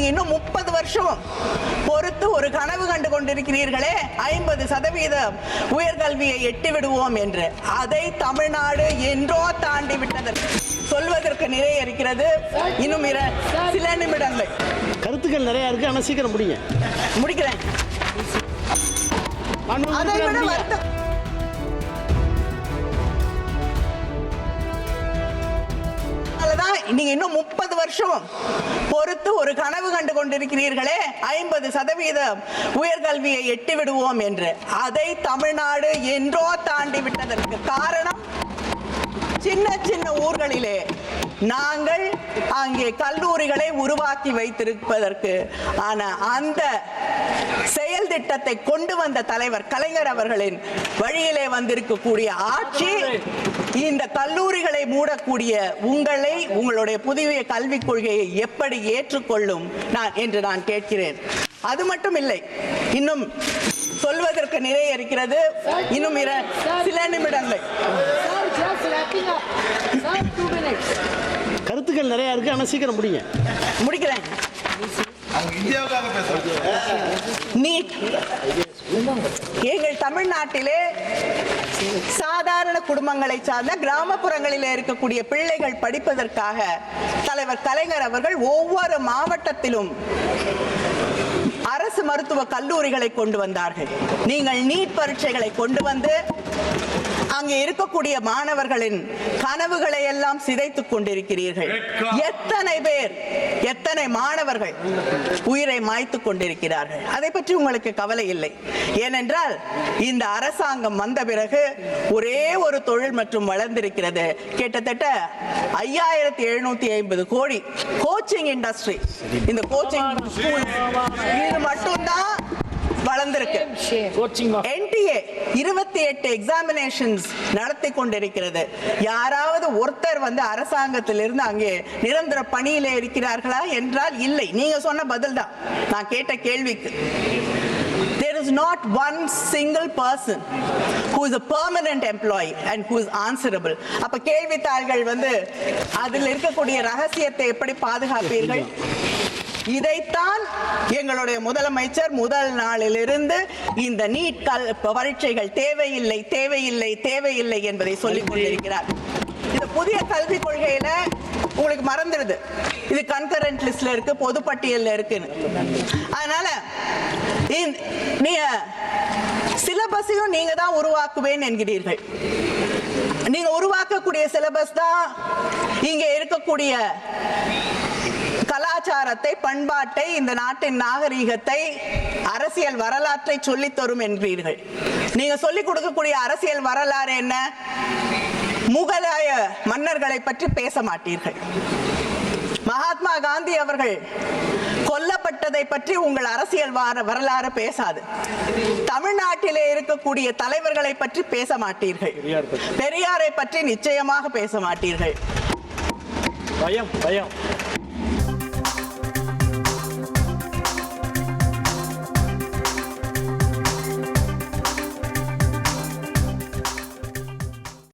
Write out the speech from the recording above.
இன்னும் 30 வருஷம் பொறுத்து ஒரு கனவு கண்டு கொண்டிருக்கிறீர்களே, 50% உயர்கல்வியை எட்டி விடுவோம் என்று. அதை தமிழ்நாடு என்றோ தாண்டி விட்டதற்கு சொல்வதற்கு நிறைய இருக்கிறது. இன்னும் சில நிமிடங்கள். கருத்துக்கள் நிறைய இருக்கு, ஆனா சீக்கிரம் முடிக்கிறேன். அதை விட வருத்தம் நீங்க இன்னும் 30 வருஷம் பொறுத்து ஒரு கனவு கண்டு கொண்டிருக்கிறீர்களே, 50% உயர்கல்வியை எட்டி விடுவோம் என்று. அதை தமிழ்நாடு என்றோ தாண்டி விட்டதற்கு காரணம், சின்ன சின்ன ஊர்களிலே நாங்கள் அங்கே கல்லூரிகளை உருவாக்கி வைத்திருப்பதற்கு ஆனா அந்த செயல் திட்டத்தை கொண்டு வந்த தலைவர் கலைஞர் அவர்களின் வழியிலே வந்திருக்கக்கூடிய ஆட்சி இந்த கல்லூரிகளை மூடக்கூடிய உங்களை, உங்களுடைய புதிய கல்விக் கொள்கையை எப்படி ஏற்றுக்கொள்ளும் என்று நான் கேட்கிறேன். அது மட்டும் இல்லை, இன்னும் சொல்வதற்கு நிறைய இருக்கிறது. இன்னும் சில நிமிடங்கள். கருத்துக்கள் நிறைய இருக்கு, ஆனா சீக்கிரம் முடிக்கிறேன். நீட் எங்கள் தமிழ்நாட்டிலே சாதாரண குடும்பங்களை சார்ந்த கிராமப்புறங்களில் இருக்கக்கூடிய பிள்ளைகள் படிப்பதற்காக தலைவர் கலைஞர் அவர்கள் ஒவ்வொரு மாவட்டத்திலும் அரசு மருத்துவ கல்லூரிகளை கொண்டு வந்தார்கள். நீங்கள் நீட் பரீட்சைகளை கொண்டு வந்து அங்கே இருக்கக்கூடிய மாணவர்களின் கனவுகளை எல்லாம் சிதைத்துக் கொண்டிருக்கிறீர்கள். எத்தனை பேர், எத்தனை மாணவர்கள் உயிரை மாய்த்துக் கொண்டிருக்கிறார்கள். அதை பற்றி உங்களுக்கு கவலை இல்லை. ஏனென்றால் இந்த அரசாங்கம் வந்த பிறகு ஒரே ஒரு தொழில் மற்றும் வளர்ந்திருக்கிறது. கிட்டத்தட்ட 5750 கோடி கோச்சிங் இண்டஸ்ட்ரி, இந்த கோச்சிங் ஸ்கூல் இது மட்டும்தான் வளர்ந்திருக்கு. NTA 28 எக்ஸாமினேஷன்ஸ் நடத்தி கொண்டிருக்கிறது. யாராவது ஒருத்தர் வந்து அரசாங்கத்திலிருந்து அங்கே நிரந்தர பணியிலே இருக்கிறார்களா என்றால் இல்லை. நீங்க சொன்ன பதில் தான் நான் கேட்ட கேள்விக்கு. There is not one single person who is a permanent employee and who is answerable. அப்ப கேள்வித்தாள்கள் வந்து அதில் இருக்கக்கூடிய ரகசியத்தை எப்படி பாதுகாப்பீர்கள்? இதைத்தான் எங்களுடைய முதலமைச்சர் முதல் நாளிலிருந்து இந்த நீட் பரீட்சைகள் தேவையில்லை தேவையில்லை தேவையில்லை என்பதை சொல்லிக் கொண்டிருக்கிறார். இந்த புதிய கல்விக் கொள்கையில உங்களுக்கு மறந்துடுது, இது கன்கரண்ட் லிஸ்ட்ல இருக்கு, பொதுப்பட்டியல்ல இருக்குன்னு. அதனால நீங்க சிலபஸையும் நீங்க தான் உருவாக்குவேன் என்கிறீர்கள். நீங்க உருவாக்கக்கூடிய சிலபஸ் தான் இங்க இருக்கக்கூடிய கலாச்சாரத்தை, பண்பாட்டை, இந்த நாட்டின் நாகரீகத்தை, அரசியல் வரலாற்றை சொல்லித் தரும் என்கிறீர்கள். நீங்க சொல்லிக் கொடுக்கக்கூடிய அரசியல் வரலாறு என்ன? முகலாய மன்னர்களை பற்றி பேச மாட்டீர்கள். மகாத்மா காந்தி அவர்கள் கொல்லப்பட்டதை பற்றி உங்கள் அரசியல் வரலாறு பேசாது. தமிழ்நாட்டிலே இருக்கக்கூடிய தலைவர்களை பற்றி பேச மாட்டீர்கள். பெரியாரை பற்றி நிச்சயமாக பேச மாட்டீர்கள். பயம்